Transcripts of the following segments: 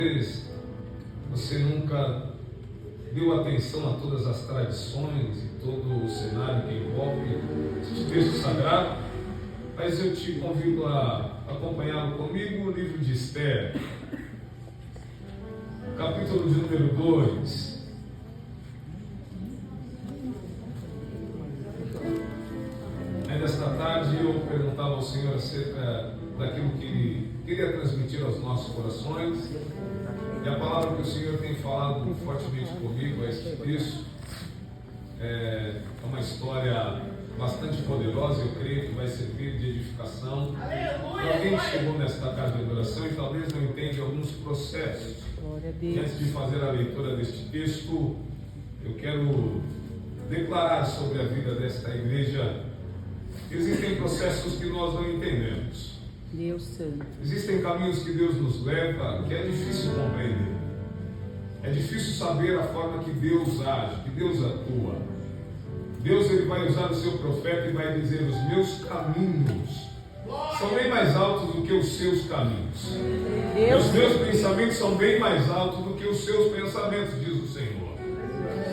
Talvez você nunca deu atenção a todas as tradições e todo o cenário que envolve este texto sagrado, mas eu te convido a acompanhar comigo o livro de Esther, capítulo de número 2. Ainda esta tarde eu perguntava ao Senhor acerca daquilo que Ele queria transmitir aos nossos corações, e a palavra que o Senhor tem falado fortemente comigo a este texto é uma história bastante poderosa. Eu creio que vai servir de edificação para quem chegou nesta casa de adoração e talvez não entende alguns processos. E antes de fazer a leitura deste texto, eu quero declarar sobre a vida desta igreja. Existem processos que nós não entendemos. Deus Santo. Existem caminhos que Deus nos leva que é difícil compreender. É difícil saber a forma que Deus age, que Deus atua. Deus, Ele vai usar o seu profeta e vai dizer: os meus caminhos são bem mais altos do que os seus caminhos. Os meus pensamentos são bem mais altos do que os seus pensamentos, diz o Senhor.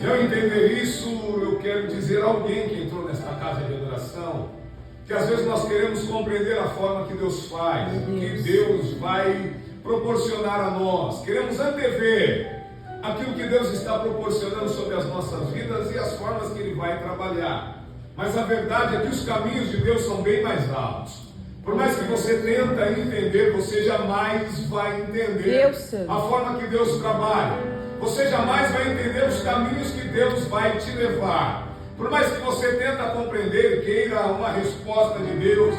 E ao entender isso, eu quero dizer a alguém que entrou nesta casa de adoração, que às vezes nós queremos compreender a forma que Deus faz, que Deus vai proporcionar a nós. Queremos antever aquilo que Deus está proporcionando sobre as nossas vidas e as formas que Ele vai trabalhar. Mas a verdade é que os caminhos de Deus são bem mais altos. Por mais que você tenta entender, você jamais vai entender a forma que Deus trabalha. Você jamais vai entender os caminhos que Deus vai te levar. Por mais que você tenta compreender e queira uma resposta de Deus,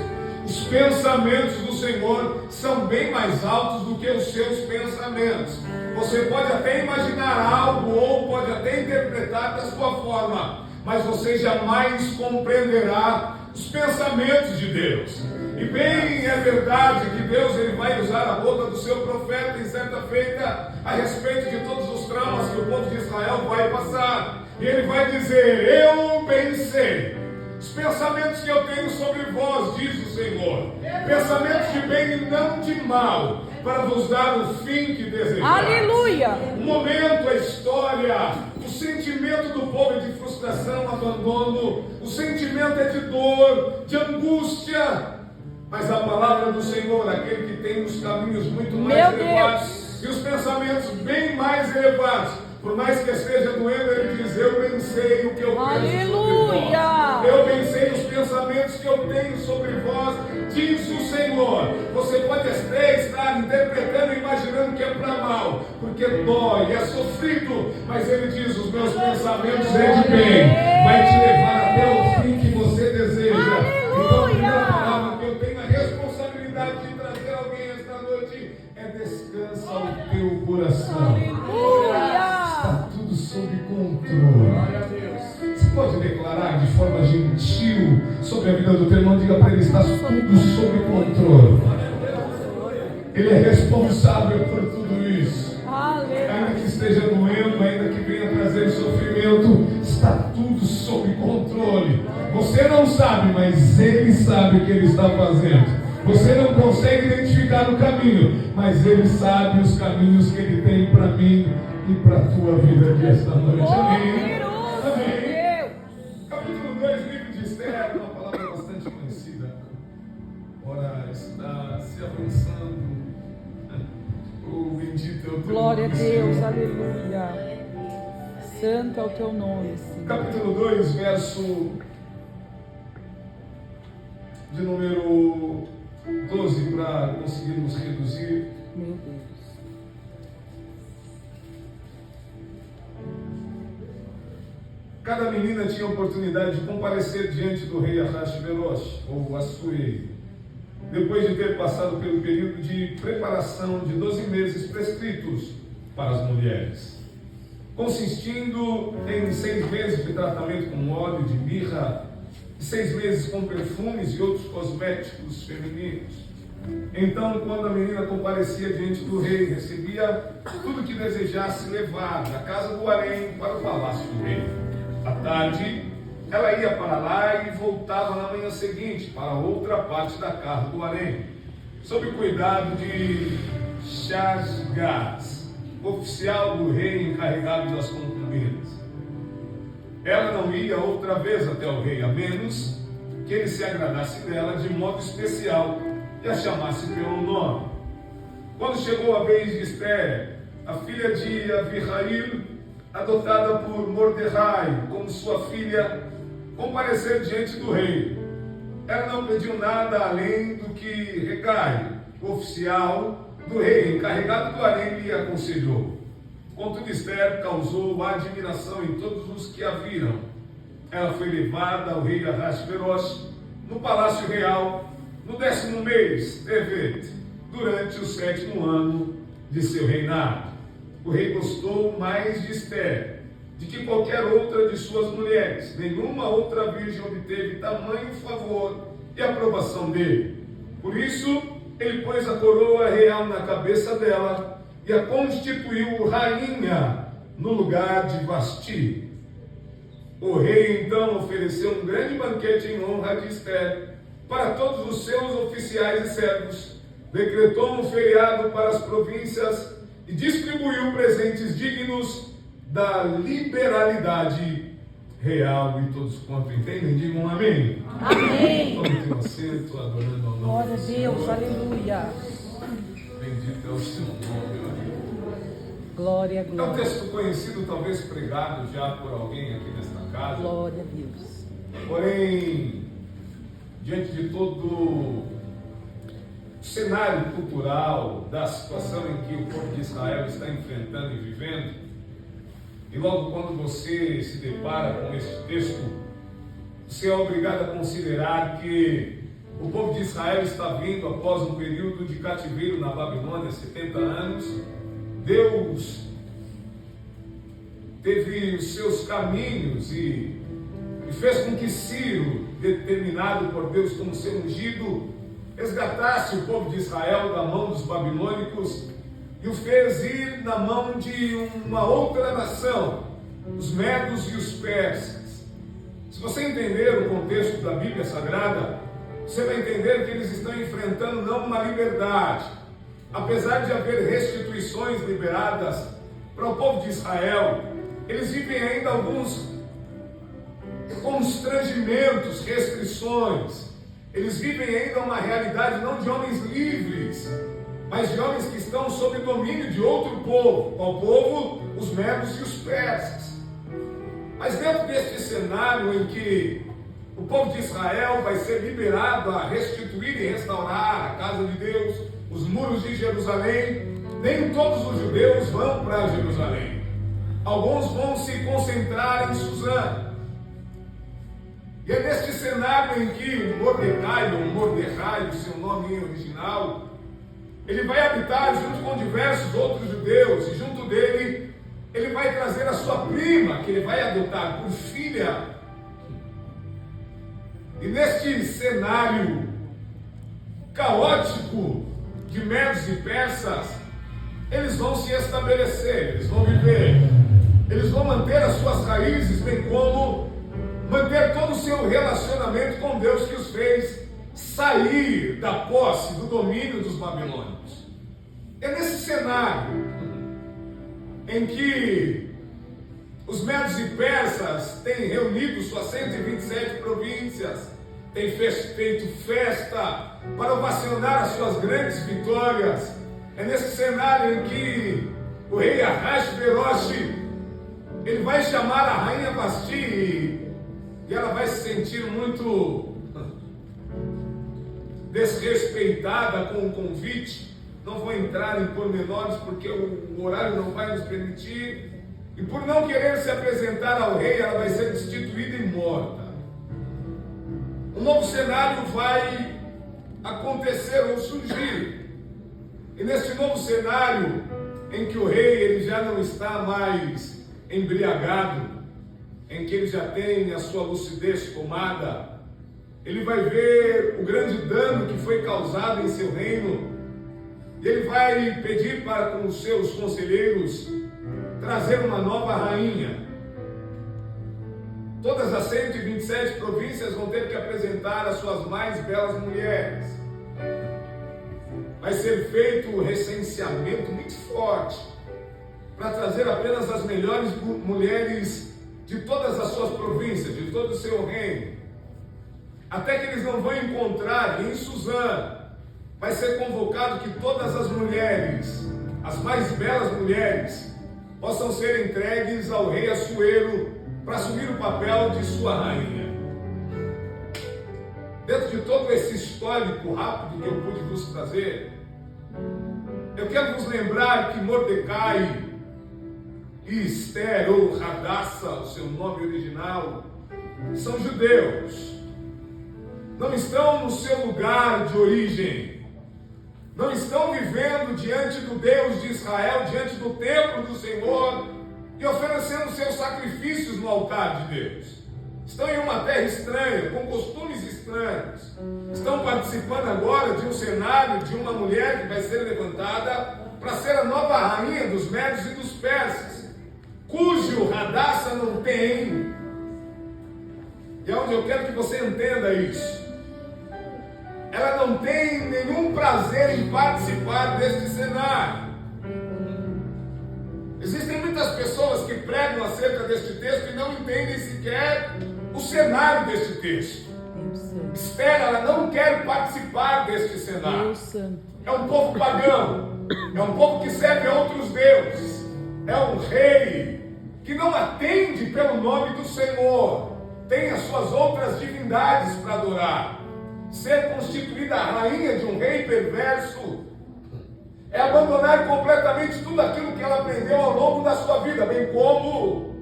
os pensamentos do Senhor são bem mais altos do que os seus pensamentos. Você pode até imaginar algo ou pode até interpretar da sua forma, mas você jamais compreenderá os pensamentos de Deus. E bem é verdade que Deus Ele vai usar a boca do seu profeta em certa feita a respeito de todos os traumas que o povo de Israel vai passar. E Ele vai dizer: eu pensei os pensamentos que eu tenho sobre vós, diz o Senhor, pensamentos de bem e não de mal, para vos dar o fim que desejais. Aleluia! O momento, a história, o sentimento do povo é de frustração, abandono, o sentimento é de dor, de angústia. Mas a palavra do Senhor, aquele que tem os caminhos muito mais elevados e os pensamentos bem mais elevados, por mais que esteja doendo, Ele diz: eu pensei o que eu penso sobre vós. Eu pensei os pensamentos que eu tenho sobre vós, diz o Senhor. Você pode até estar interpretando e imaginando que é para mal, porque dói, é sofrido, mas Ele diz: os meus pensamentos é de bem, vai te levar até o fim que você deseja. Então, a primeira palavra que eu tenho a responsabilidade de trazer alguém esta noite é: descansa o teu coração. Está tudo sob controle. Você pode declarar de forma gentil sobre a vida do teu irmão? Diga para ele: está tudo sob controle. Ele é responsável por tudo isso. Ainda que esteja doendo, ainda que venha trazer sofrimento, está tudo sob controle. Você não sabe, mas Ele sabe o que Ele está fazendo. Você não consegue identificar o caminho, mas Ele sabe os caminhos que Ele tem para mim e para a tua vida aqui esta noite. Amém. Amém. Capítulo 2, livro de Esther, uma palavra bastante conhecida. Ora, está se avançando. O bendito é o teu glória nome, a Deus, Senhor. aleluia. Santo é o teu nome, Senhor. Capítulo 2, verso de número 12, para conseguirmos reduzir. Meu Deus. Cada menina tinha a oportunidade de comparecer diante do rei Ahasverosh, ou Assuero, depois de ter passado pelo período de preparação de 12 meses prescritos para as mulheres, consistindo em 6 meses de tratamento com óleo de mirra, e 6 meses com perfumes e outros cosméticos femininos. Então, quando a menina comparecia diante do rei, recebia tudo que desejasse levar da casa do harém para o palácio do rei. À tarde, ela ia para lá e voltava na manhã seguinte para outra parte da casa do harém, sob o cuidado de Shashgaz, oficial do rei encarregado das concubinas. Ela não ia outra vez até o rei, a menos que ele se agradasse dela de modo especial e a chamasse pelo nome. Quando chegou a vez de Esther, a filha de Abihail, adotada por Mordecai como sua filha, comparecer diante do rei, ela não pediu nada além do que Hegai, o oficial do rei, encarregado do harém, lhe aconselhou. Contudo, Esther causou admiração em todos os que a viram. Ela foi levada ao rei Ahasverosh no palácio real, no 10º mês, Tevet, durante o 7º ano de seu reinado. O rei gostou mais de Esther, de que qualquer outra de suas mulheres. Nenhuma outra virgem obteve tamanho favor e aprovação dele. Por isso, ele pôs a coroa real na cabeça dela e a constituiu rainha no lugar de Vasti. O rei então ofereceu um grande banquete em honra de Esther para todos os seus oficiais e servos, decretou um feriado para as províncias e distribuiu presentes dignos da liberalidade real. E todos quanto entendem, digam amém. Amém. Vamos ter um assento, adorando ao nome Glória a do Deus, Senhor. aleluia. Bendito é o seu nome, ó Deus. Glória, É um glória. texto conhecido, talvez pregado já por alguém aqui nesta casa. Glória a Deus. Porém, diante de todo o cenário cultural, da situação em que o povo de Israel está enfrentando e vivendo, e logo quando você se depara com este texto, você é obrigado a considerar que o povo de Israel está vindo após um período de cativeiro na Babilônia, 70 anos. Deus teve os seus caminhos e fez com que Ciro, determinado por Deus como seu ungido, resgatasse o povo de Israel da mão dos babilônicos e o fez ir na mão de uma outra nação, os medos e os persas. Se você entender o contexto da Bíblia Sagrada, você vai entender que eles estão enfrentando não uma liberdade. Apesar de haver restituições liberadas para o povo de Israel, eles vivem ainda alguns constrangimentos, restrições. Eles vivem ainda uma realidade não de homens livres, mas de homens que estão sob o domínio de outro povo. Qual povo? Os medos e os persas. Mas dentro deste cenário em que o povo de Israel vai ser liberado a restituir e restaurar a casa de Deus, os muros de Jerusalém, nem todos os judeus vão para Jerusalém. Alguns vão se concentrar em Suzã. E é neste cenário em que o Mordecai, o seu nome original, ele vai habitar junto com diversos outros judeus, e junto dele, ele vai trazer a sua prima, que ele vai adotar por filha. E neste cenário caótico de medos e persas, eles vão se estabelecer, eles vão viver, eles vão manter as suas raízes, bem como manter todo o seu relacionamento com Deus, que os fez sair da posse, do domínio dos babilônicos. É nesse cenário em que os medos e persas têm reunido suas 127 províncias, têm feito festa para ovacionar as suas grandes vitórias. É nesse cenário em que o rei Ahasverosh, ele vai chamar a rainha Vasti, e ela vai se sentir muito desrespeitada com o convite. Não vou entrar em pormenores porque o horário não vai nos permitir. E por não querer se apresentar ao rei, ela vai ser destituída e morta. Um novo cenário vai acontecer ou surgir. E nesse novo cenário, em que o rei ele já não está mais embriagado, em que ele já tem a sua lucidez tomada, ele vai ver o grande dano que foi causado em seu reino, e ele vai pedir para com os seus conselheiros trazer uma nova rainha. Todas as 127 províncias vão ter que apresentar as suas mais belas mulheres. Vai ser feito um recenseamento muito forte para trazer apenas as melhores mulheres de todas as suas províncias, de todo o seu reino. Até que eles não vão encontrar em Suzã, vai ser convocado que todas as mulheres, as mais belas mulheres, possam ser entregues ao rei Assuero para assumir o papel de sua rainha. Dentro de todo esse histórico rápido que eu pude vos trazer, eu quero vos lembrar que Mordecai e Esther, ou Radassa, o seu nome original, são judeus. Não estão no seu lugar de origem. Não estão vivendo diante do Deus de Israel, diante do templo do Senhor e oferecendo seus sacrifícios no altar de Deus. Estão em uma terra estranha, com costumes estranhos. Estão participando agora de um cenário de uma mulher que vai ser levantada para ser a nova rainha dos Médios e dos Persas, cujo Radassa não tem. E é onde eu quero que você entenda isso. Ela não tem nenhum prazer em participar deste cenário. Existem muitas pessoas que pregam acerca deste texto e não entendem sequer o cenário deste texto. Esther, ela não quer participar deste cenário. É um povo pagão, é um povo que serve a outros deuses, é um rei que não atende pelo nome do Senhor, tem as suas outras divindades para adorar. Ser constituída a rainha de um rei perverso é abandonar completamente tudo aquilo que ela aprendeu ao longo da sua vida, bem como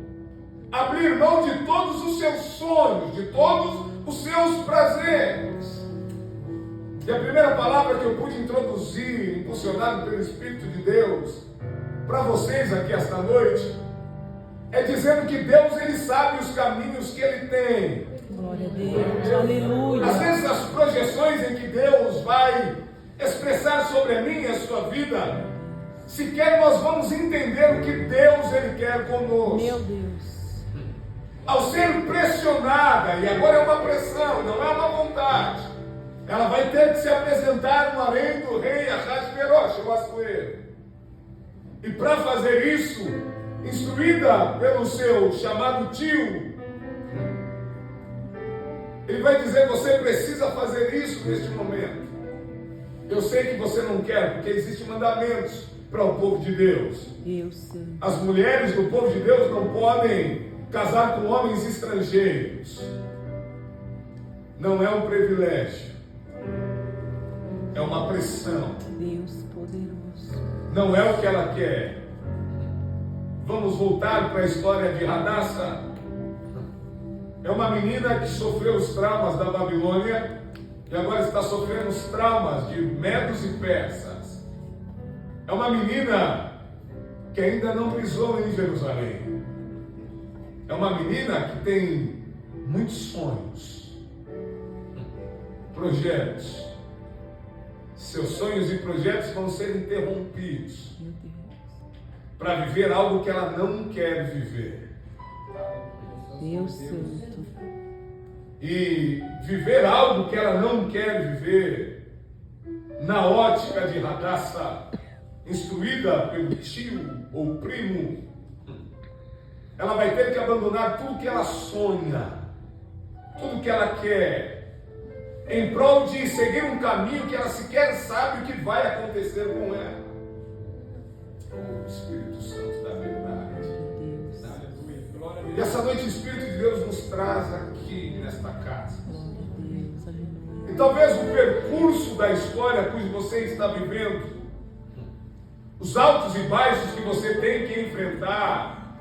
abrir mão de todos os seus sonhos, de todos os seus prazeres. E a primeira palavra que eu pude introduzir, impulsionado pelo Espírito de Deus, para vocês aqui esta noite, é dizendo que Deus, Ele sabe os caminhos que Ele tem. Glória a Deus, aleluia. Às vezes as projeções em que Deus vai expressar sobre a minha e a sua vida, sequer nós vamos entender o que Deus Ele quer conosco. Meu Deus. Ao ser pressionada, e agora é uma pressão, não é uma vontade, ela vai ter que se apresentar no harém do rei Ahasverosh, o Assuero. E para fazer isso, instruída pelo seu chamado tio, ele vai dizer: você precisa fazer isso neste momento. Eu sei que você não quer, porque existem mandamentos para o povo de Deus. Eu sei. As mulheres do povo de Deus não podem casar com homens estrangeiros. Não é um privilégio, é uma pressão. Deus poderoso. Não é o que ela quer. Vamos voltar para a história de Radassa. É uma menina que sofreu os traumas da Babilônia e agora está sofrendo os traumas de Medos e Persas. É uma menina que ainda não pisou em Jerusalém. É uma menina que tem muitos sonhos, projetos. Seus sonhos e projetos vão ser interrompidos para viver algo que ela não quer viver. Deus Santo. E viver algo que ela não quer viver, na ótica de Radassa, instruída pelo tio ou primo, ela vai ter que abandonar tudo que ela sonha, tudo que ela quer, em prol de seguir um caminho que ela sequer sabe o que vai acontecer com ela. O Espírito Santo da verdade. E essa noite o Espírito de Deus nos traz aqui nesta casa. E talvez o percurso da história que você está vivendo, os altos e baixos que você tem que enfrentar,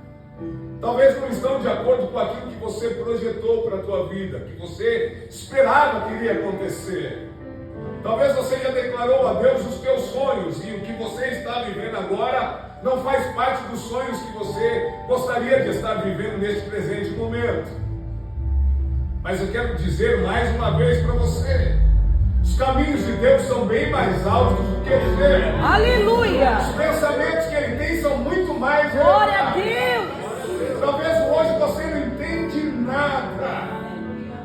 talvez não estão de acordo com aquilo que você projetou para a tua vida, que você esperava que iria acontecer. Talvez você já declarou a Deus os teus sonhos e o que você está vivendo agora não faz parte dos sonhos que você gostaria de estar vivendo neste presente momento. Mas eu quero dizer mais uma vez para você: os caminhos de Deus são bem mais altos do que os dele. Aleluia! Os pensamentos que Ele tem são muito mais Glória a elevados. Deus! Talvez hoje você não entende nada.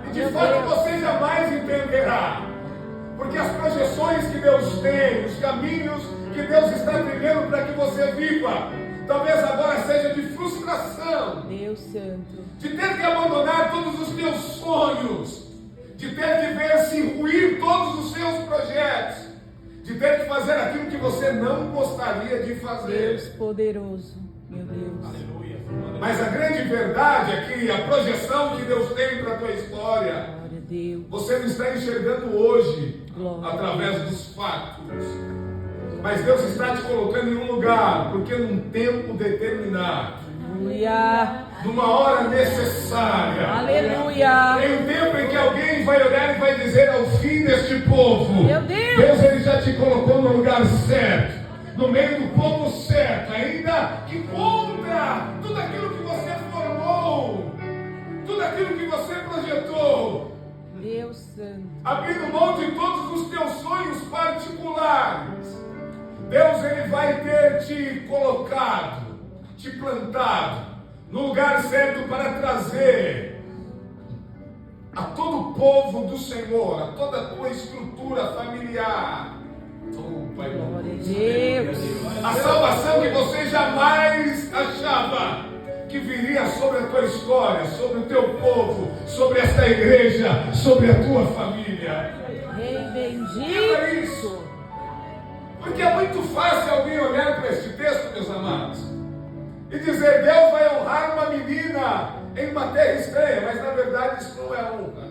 E de fato você jamais entenderá. Porque as projeções que Deus tem, os caminhos que Deus está trilhando para que você viva, talvez agora seja de frustração, Deus Santo, de ter que abandonar todos os teus sonhos, de ter que ver se ruir todos os seus projetos, de ter que fazer aquilo que você não gostaria de fazer. Deus poderoso, meu Deus. Aleluia. Mas a grande verdade é que a projeção que Deus tem para a tua história, Glória a Deus. você não está enxergando hoje, Glória. através dos fatos. Mas Deus está te colocando em um lugar, porque num tempo determinado, Aleluia. numa hora necessária, Aleluia. em um tempo em que alguém vai olhar e vai dizer ao fim deste povo, Meu Deus. Deus ele já te colocou no lugar certo, no meio do povo certo, ainda que contra tudo aquilo que você formou, tudo aquilo que você projetou, Deus Santo. abrindo mão de todos os teus sonhos particulares, Deus ele vai ter te colocado, te plantado no lugar certo para trazer a todo o povo do Senhor, a toda a tua estrutura familiar. Oh, Pai, Glória a Deus. a salvação que você jamais achava que viria sobre a tua história, sobre o teu povo, sobre esta igreja, sobre a tua família. Rei Entenda bendito. isso. Porque é muito fácil alguém olhar para este texto, meus amados, e dizer: Deus vai honrar uma menina em uma terra estranha, mas na verdade isso não é honra.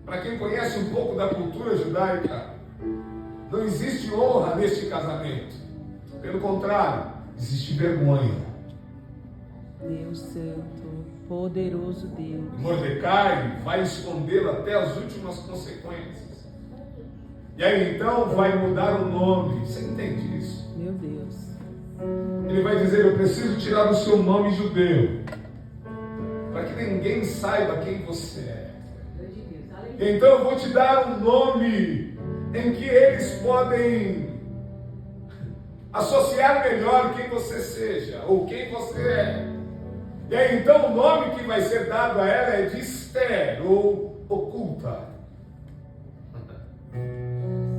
Para quem conhece um pouco da cultura judaica, não existe honra neste casamento. Pelo contrário, existe vergonha. Deus Santo, poderoso Deus. Mordecai vai escondê-la até as últimas consequências. E aí então vai mudar o nome. Você entende isso? Meu Deus. Ele vai dizer: eu preciso tirar o seu nome judeu, para que ninguém saiba quem você é. Então eu vou te dar um nome em que eles podem associar melhor quem você seja, ou quem você é. E aí então o nome que vai ser dado a ela é de Esther, ou oculta.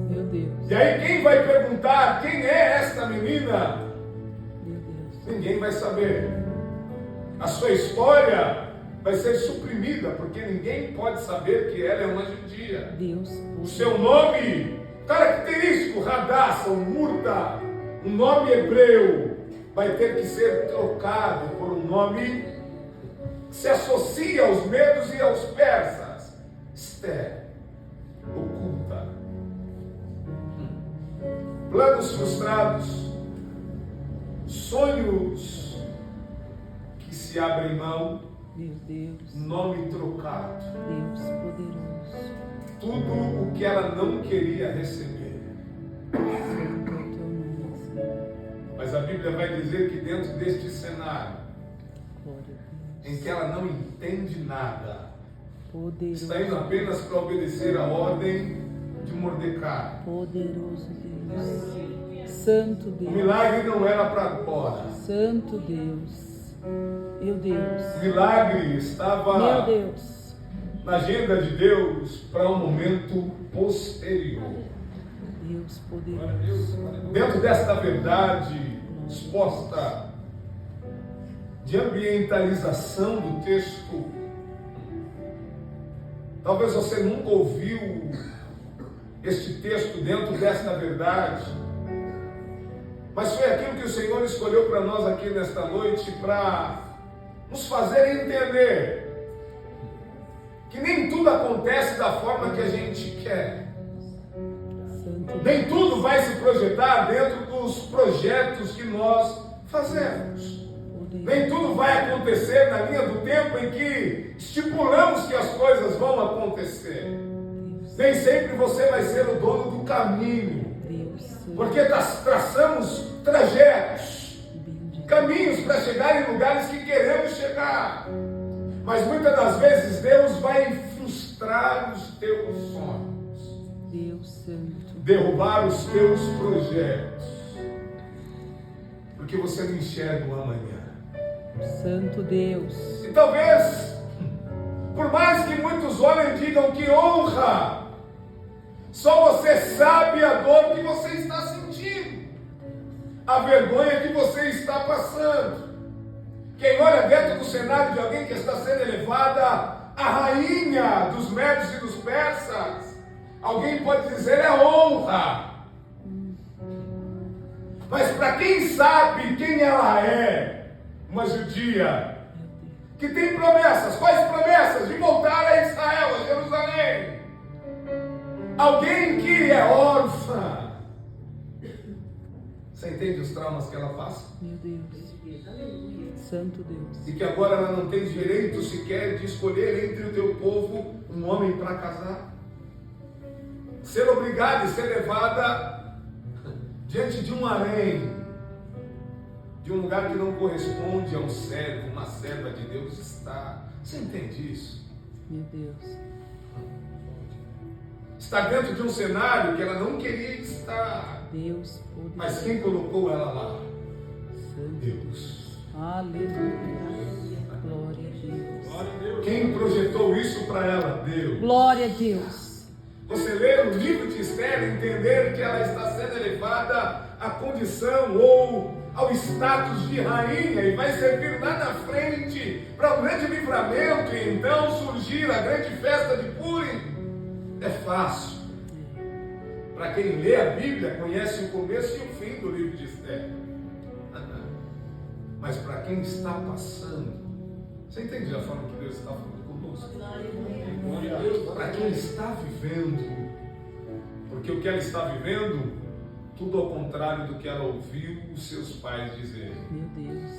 Meu Deus. E aí quem vai perguntar quem é esta menina? Meu Deus. Ninguém vai saber. A sua história vai ser suprimida, porque ninguém pode saber que ela é uma judia. Deus. O seu nome característico, Radassa, Murta, um nome hebreu, vai ter que ser trocado por um nome que se associa aos medos e aos persas. Esther, oculta. Planos frustrados, sonhos que se abrem mão, Meu Deus. nome trocado. Deus poderoso. Tudo o que ela não queria receber. Santo é o teu nome, Senhor. Mas a Bíblia vai dizer que dentro deste cenário, Glória a em Deus. que ela não entende nada, Poderoso. está indo apenas para obedecer a ordem de Mordecai. Poderoso Deus. Santo O Deus. milagre não era para agora. Santo Deus. Meu Deus. O milagre Meu estava Deus. na agenda de Deus para um momento posterior. Deus poderoso. Dentro desta verdade exposta de ambientalização do texto, talvez você nunca ouviu este texto dentro desta verdade, mas foi aquilo que o Senhor escolheu para nós aqui nesta noite, para nos fazer entender que nem tudo acontece da forma que a gente quer. Santo Nem tudo vai se projetar dentro dos projetos que nós fazemos. Deus. Nem tudo vai acontecer na linha do tempo em que estipulamos que as coisas vão acontecer. Nem sempre você vai ser o dono do caminho, Deus. Santo. porque traçamos trajetos, Bendito. caminhos para chegar em lugares que queremos chegar. Mas muitas das vezes Deus vai frustrar os teus sonhos, Deus Santo. derrubar os teus projetos, porque você não enxerga o amanhã. Santo Deus. E talvez, por mais que muitos olhem e digam que honra, só você sabe a dor que você está sentindo. a vergonha que você está passando. Quem olha dentro do cenário de alguém que está sendo elevada, a rainha dos medos e dos persas, alguém pode dizer é honra. Mas para quem sabe quem ela é, uma judia, que tem promessas, quais promessas? De voltar a Israel, a Jerusalém. Alguém que é órfã. Você entende os traumas que ela passa? Meu Deus. Santo Deus. E que agora ela não tem direito sequer de escolher entre o teu povo um homem para casar. Ser obrigada e ser levada diante de um harém, de um lugar que não corresponde a um servo, uma serva de Deus está. Você entende isso? Meu Deus. Está dentro de um cenário que ela não queria estar. Deus poderoso. Mas quem colocou ela lá? Santo. Deus. Aleluia. Glória a Deus. Quem projetou isso para ela? Deus. Glória a Deus. Você ler o livro de Esther e entender que ela está sendo elevada à condição ou ao status de rainha e vai servir lá na frente para um grande livramento e então surgir a grande festa de Purim. É fácil. Para quem lê a Bíblia, conhece o começo e o fim do livro de Esther. Mas para quem está passando, você entende a forma que Deus está falando conosco? Para quem está vivendo, porque o que ela está vivendo, tudo ao contrário do que ela ouviu os seus pais dizerem. Meu Deus.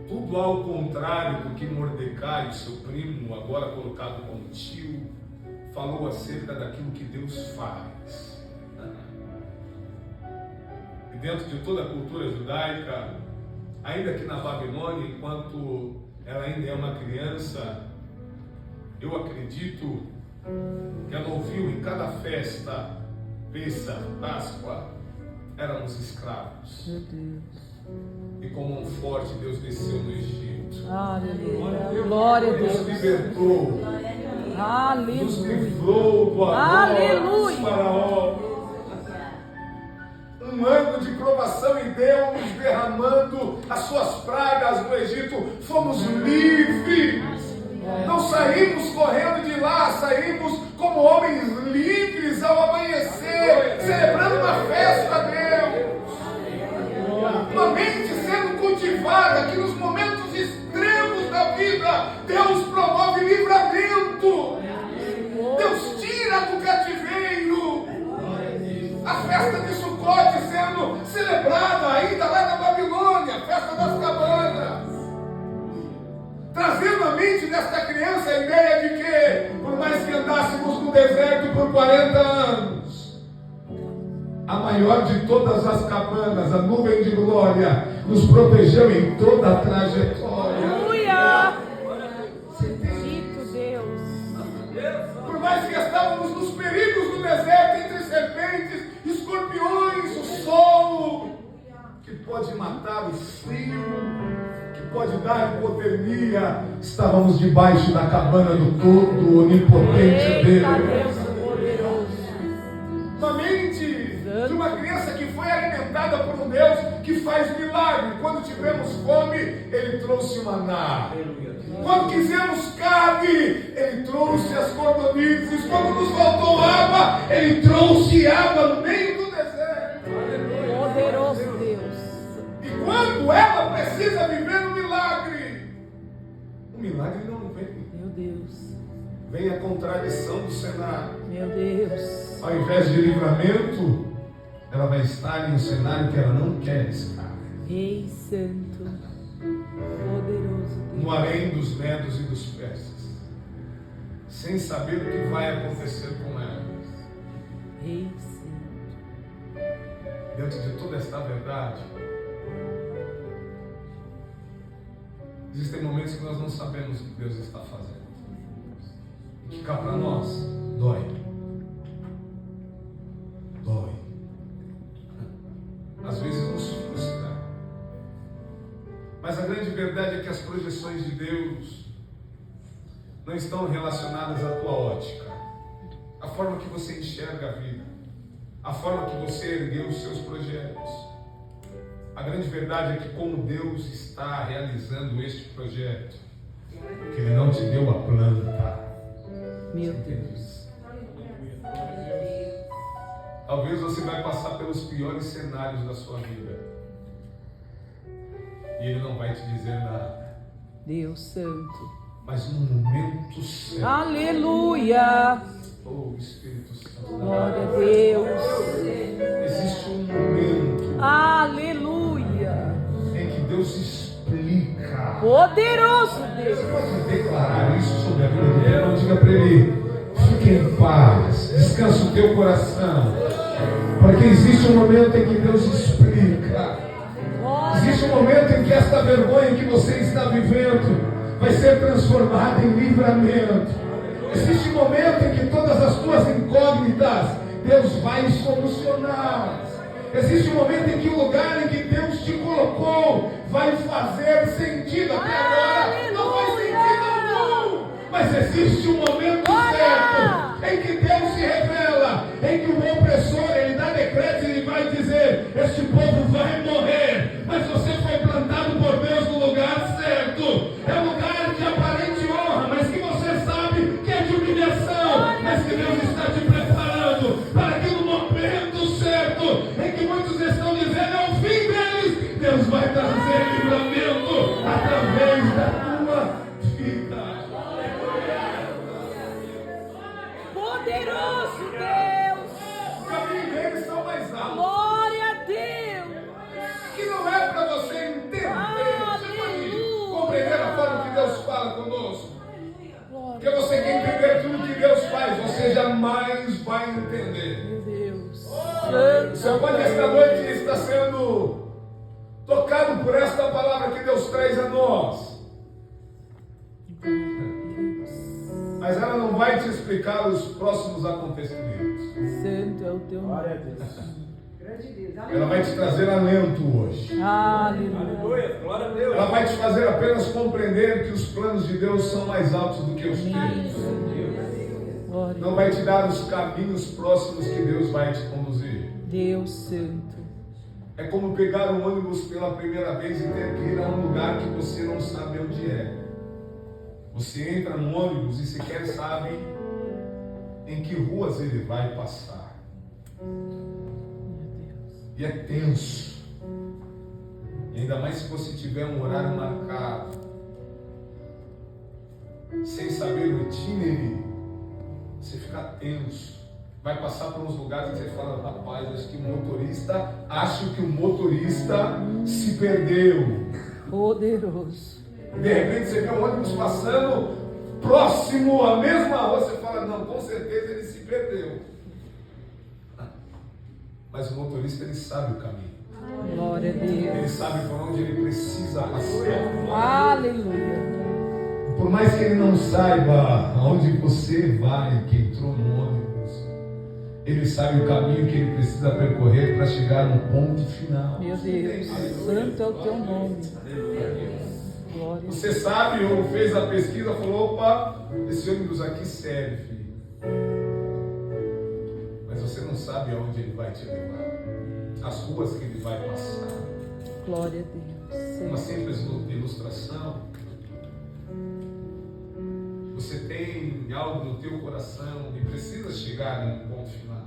Tudo ao contrário do que Mordecai, seu primo, agora colocado como tio, falou acerca daquilo que Deus faz. E dentro de toda a cultura judaica, ainda que na Babilônia, enquanto ela ainda é uma criança, eu acredito que ela ouviu em cada festa, Pêssar, Páscoa, éramos escravos. Meu Deus. E com mão forte Deus desceu no Egito. Aleluia. Glória a Nos Deus. libertou. Nos Aleluia. livrou do Aleluia. dos faraó. Um ano de provação e Deus derramando as suas pragas no Egito. Fomos livres. Não saímos correndo de lá, saímos como homens livres ao amanhecer, celebrando uma festa a Deus. Uma mente sendo cultivada, que nos momentos extremos da vida, Deus promove livramento. Deus tira do cativeiro. A festa de Sucote sendo celebrada ainda lá na Babilônia, a festa das cabanas. Trazendo à mente desta criança a ideia de que, por mais que andássemos no deserto por 40 anos, a maior de todas as cabanas, a nuvem de glória, nos protegeu em toda a trajetória. Aleluia. Bendito Deus. Por mais que estávamos nos perigos do deserto, entre serpentes, escorpiões, o sol, que pode matar, o frio, que pode dar hipotermia, estávamos debaixo da cabana do todo onipotente Eita, Deus. Deus poderoso. Uma mente de uma criança que foi alimentada por um Deus que faz milagre. Quando tivemos fome, Ele trouxe maná. Quando quisemos carne, Ele trouxe as cordonizes. Quando nos faltou água, Ele trouxe água no meio do deserto. Poderoso Deus. E quando ela precisa viver um milagre, o milagre não vem. Meu Deus. Vem a contradição do cenário. Meu Deus. Ao invés de livramento, ela vai estar em um cenário que ela não quer estar. Rei Santo. Poderoso Deus. No harém dos medos e dos persas, sem saber o que vai acontecer com ela. Rei Santo. Dentro de toda esta verdade, existem momentos que nós não sabemos o que Deus está fazendo. E que cá para nós, dói. Dói. Às vezes nos frustra. Mas a grande verdade é que as projeções de Deus não estão relacionadas à tua ótica, a forma que você enxerga a vida, a forma que você ergueu os seus projetos. A grande verdade é que como Deus está realizando este projeto, que Ele não te deu a planta. Meu Deus. Talvez você vai passar pelos piores cenários da sua vida. E Ele não vai te dizer nada. Deus Santo. Mas no momento certo. Aleluia. Oh, Espírito Santo. Glória a Deus. Existe um momento Aleluia. em que Deus explica. Poderoso Deus. Você pode declarar isso sobre a vida dele? Não diga para ele: fique em paz, descansa o teu coração. Porque existe um momento em que Deus explica. Existe um momento em que esta vergonha que você está vivendo vai ser transformada em livramento. Existe um momento em que todas as tuas incógnitas Deus vai solucionar. Existe um momento em que o lugar em que Deus te colocou vai fazer sentido. Até agora não faz sentido algum. Mas existe um momento certo em que Deus se revela, em que o opressor, ele dá decreto e ele vai dizer: este povo vai morrer, mas você foi plantado por Deus no lugar certo. É um lugar de aparente honra, mas que você sabe que é de humilhação, mas que Deus está te preparando para que no momento certo, em que muitos estão dizendo é o fim deles, Deus vai trazer livramento através da tua vida. Poderoso Deus. Os caminhos deles são mais altos. Glória a Deus. Que não é para você entender. Você pode compreender a forma que Deus fala conosco. Porque você quer entender tudo que Deus faz, você jamais vai entender. Meu Deus. Você pode esta noite estar sendo tocado por esta palavra que Deus traz a nós. Mas ela não vai te explicar os próximos acontecimentos. Santo é o teu nome. Ela vai te trazer alento hoje. Aleluia. Glória a Deus. Ela vai te fazer apenas compreender que os planos de Deus são mais altos do que os teus. Glória. Não vai te dar os caminhos próximos que Deus vai te conduzir. Deus Santo. É como pegar um ônibus pela primeira vez e ter que ir a um lugar que você não sabe onde é. Você entra no ônibus e sequer sabe em que ruas ele vai passar. E é tenso. E ainda mais se você tiver um horário marcado, sem saber o itinerário, você fica tenso. Vai passar por uns lugares que você fala: rapaz, acho que o motorista se perdeu. Poderoso. De repente você vê um ônibus passando próximo à mesma rua, você fala: não, com certeza ele se perdeu. Mas o motorista, ele sabe o caminho. Glória a Ele Deus. sabe por onde ele precisa passar. Aleluia. Por mais que ele não saiba aonde você vai, que entrou no ônibus, ele sabe o caminho que ele precisa percorrer para chegar no ponto final. Meu Deus. Santo é o teu nome. Glória. Você sabe ou fez a pesquisa, falou: opa, esse ônibus aqui serve. Mas você não sabe aonde ele vai te levar, as ruas que ele vai passar. Glória a Deus. Uma simples ilustração. Você tem algo no teu coração e precisa chegar em um ponto final.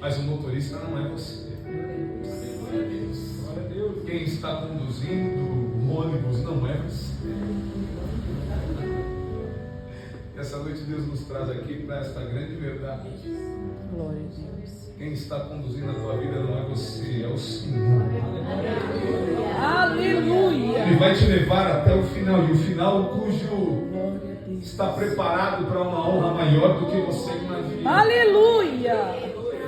Mas o motorista não é você. Quem está conduzindo o ônibus não é você. Essa noite Deus nos traz aqui para esta grande verdade. Glória a Deus. Quem está conduzindo a tua vida não é você, é o Senhor. Aleluia. Ele vai te levar até o final, e o final cujo Glória a Deus. está preparado para uma honra maior do que você imagina. Aleluia.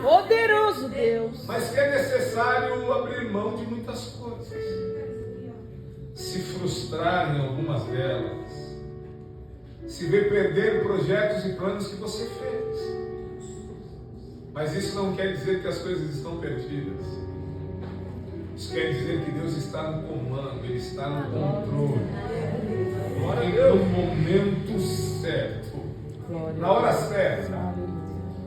Poderoso Deus. Mas que é necessário abrir mão de muitas coisas, se frustrar em algumas delas, se ver perder projetos e planos que você fez. Mas isso não quer dizer que as coisas estão perdidas. Isso quer dizer que Deus está no comando, Ele está no controle. E no momento certo, Glória na hora certa, Aleluia.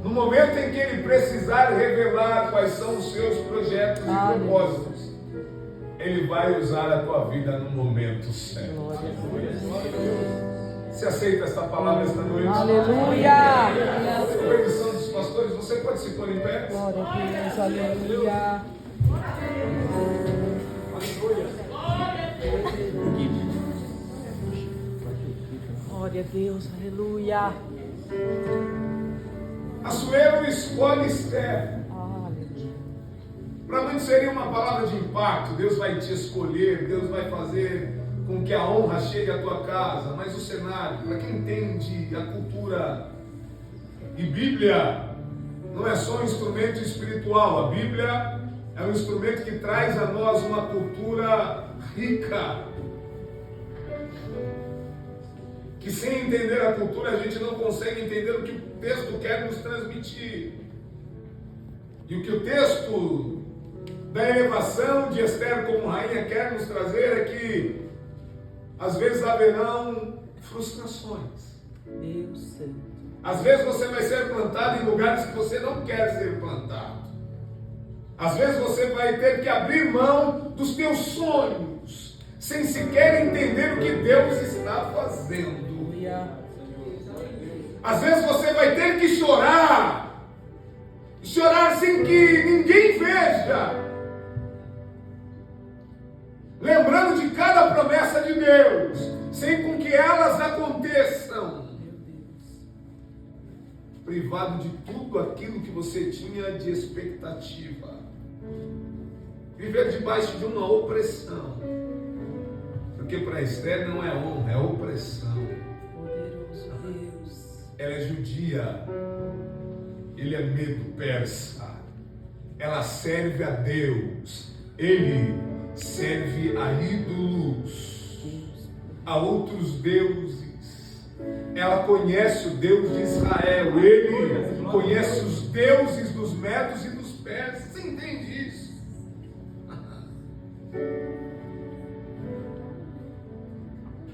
No momento em que Ele precisar revelar quais são os seus projetos e propósitos, Ele vai usar a tua vida no momento certo. Você aceita essa palavra esta noite? Aleluia! Com permissão dos pastores, você pode se pôr em pé? Glória a Deus, aleluia! Glória a Deus, aleluia! Assuero escolhe Esther. Aleluia! Para muitos seria uma palavra de impacto. Deus vai te escolher, Deus vai fazer com que a honra chegue à tua casa. Mas o cenário, para quem entende a cultura e Bíblia, não é só um instrumento espiritual. A Bíblia é um instrumento que traz a nós uma cultura rica, que sem entender a cultura a gente não consegue entender o que o texto quer nos transmitir. E o que o texto da elevação de Esther como rainha quer nos trazer é que às vezes haverão frustrações. Deus Santo. Às vezes você vai ser plantado em lugares que você não quer ser plantado. Às vezes você vai ter que abrir mão dos teus sonhos, sem sequer entender o que Deus está fazendo. Às vezes você vai ter que chorar, chorar sem que ninguém veja, lembrando de cada promessa de Deus, sem com que elas aconteçam, privado de tudo aquilo que você tinha de expectativa, viver debaixo de uma opressão, porque para Esther não é honra, é opressão. Poderoso Deus. Ela é judia, ele é medo persa, ela serve a Deus, ele serve a ídolos, a outros deuses. Ela conhece o Deus de Israel, ele conhece os deuses dos medos e dos persas. Você entende isso?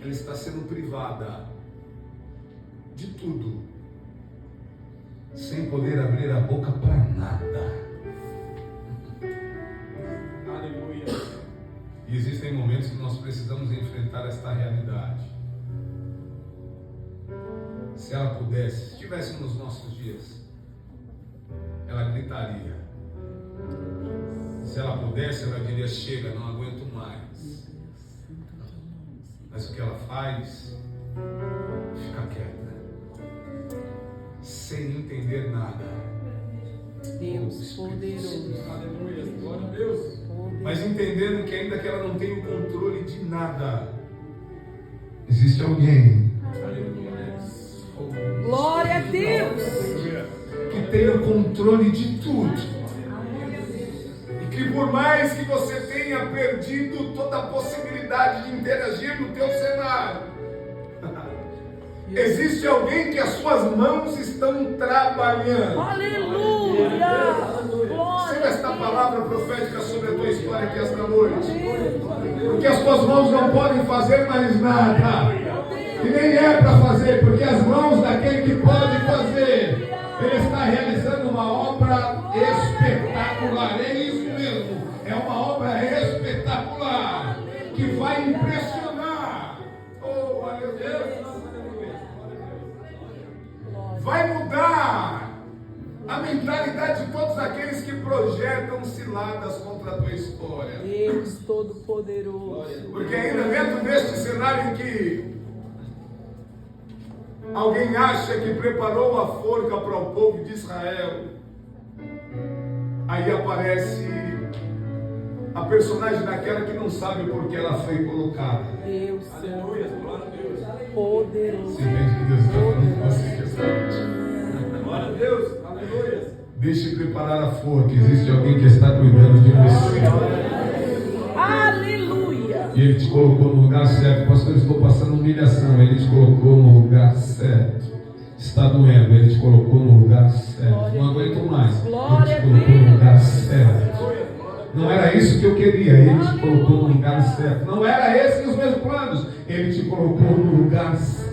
Ela está sendo privada de tudo, sem poder abrir a boca para nada. Aleluia. E existem momentos que nós precisamos enfrentar esta realidade. Se ela pudesse, se estivesse nos nossos dias, ela gritaria. Se ela pudesse, ela diria: chega, não aguento mais. Mas o que ela faz? Fica quieta, sem entender nada. Deus poderoso. Aleluia, glória a Deus. Mas entendendo que ainda que ela não tenha o controle de nada, existe alguém. Glória a Deus. Que tem o controle de tudo. E que por mais que você tenha perdido toda a possibilidade de interagir no teu cenário, existe alguém que as suas mãos estão trabalhando. Aleluia! Receba esta palavra profética sobre a tua história aqui esta noite. Porque as tuas mãos não podem fazer mais nada. E nem é para fazer, porque as mãos daquele que pode fazer, ele está realizando uma obra espetacular. É isso mesmo, é uma obra espetacular que vai impressionar. Oh, aleluia! Vai mudar a mentalidade de todos aqueles que projetam ciladas contra a tua história. Deus Todo-Poderoso. Porque ainda dentro deste cenário em que alguém acha que preparou a forca para o povo de Israel, aí aparece a personagem daquela que não sabe por que ela foi colocada. Deus, Aleluia, glória a Deus. Poderoso. Se vê que Deus está falando com você que essa noite. Glória a Deus, aleluia. Deixe preparar a forca, existe alguém que está cuidando de você. Aleluia. E Ele te colocou no lugar certo. Pastor, eu estou passando humilhação. Ele te colocou no lugar certo. Está doendo, Ele te colocou no lugar certo. Não aguento mais. Ele te colocou no lugar certo. Não era isso que eu queria, Ele te colocou no lugar certo. Não era esses os meus planos, Ele te colocou no lugar certo.